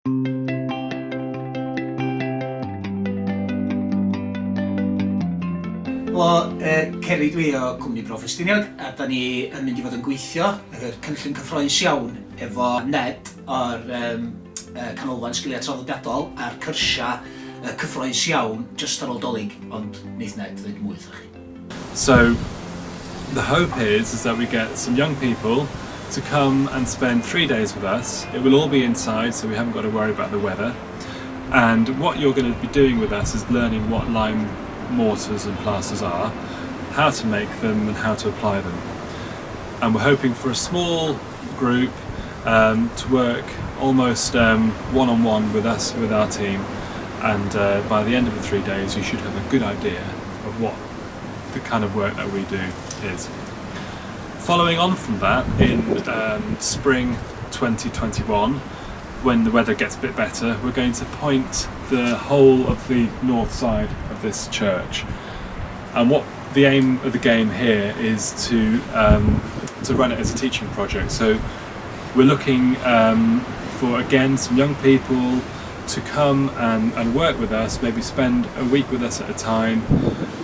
Helo, Ceri dwi o cwmni Bro Ffestiniog, a da ni yn mynd i fod yn gweithio yr cynllun cyffroes iawn efo Ned o'r canolfan sgiliau traddodiadol a'r Cyrsiau cyffroes iawn just ar ôl Dolig, ond wneith Ned ddweud mwy wrthych chi. So, the hope is that we get some young people to come and spend 3 days with us. It will all be inside, so we haven't got to worry about the weather. And what you're going to be doing with us is learning what lime mortars and plasters are, how to make them and how to apply them. And we're hoping for a small group to work almost one-on-one with us, with our team, and by the end of the 3 days you should have a good idea of what the kind of work that we do is. Following on from that, in spring 2021, when the weather gets a bit better, we're going to point the whole of the north side of this church. And what the aim of the game here is to run it as a teaching project. So we're looking for, again, some young people to come and work with us, maybe spend a week with us at a time.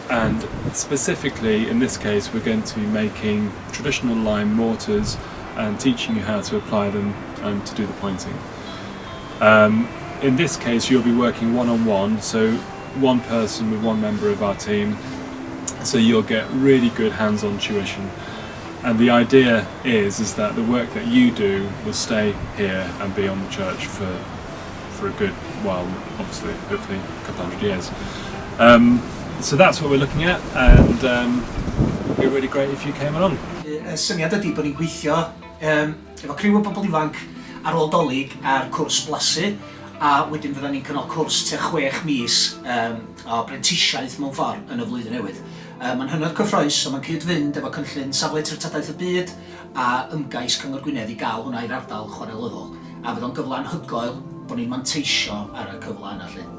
And specifically, in this case, we're going to be making traditional lime mortars and teaching you how to apply them and to do the pointing. In this case, you'll be working one-on-one, so one person with one member of our team, so you'll get really good hands-on tuition. And the idea is that the work that you do will stay here and be on the church for a good while, obviously, hopefully a couple hundred years. So that's what we're looking at, and it'd be really great if you came along. Syniad ydy bod ni'n gweithio efo criw o bobl ifanc ar ôl Dolig ar cwrs blasu, a wedyn fydda ni'n cynnal cwrs tua 6 mis o brentisiaeth mewn ffordd yn y flwyddyn newydd. Mae'n hynod cyffroes, so mae'n cyd-fynd efo cynllun Cyfle threftadaeth y byd a ymgais Cyngor Gwynedd i gael hwnna i'r ardal chwarelyddol. A fydd o'n gyfle anhygoel bod ni'n manteisio ar y cyfle yna lly.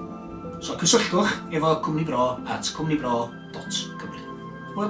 So cysylltwch efo cwmni Bro at cwmnibro.cymru. Wel.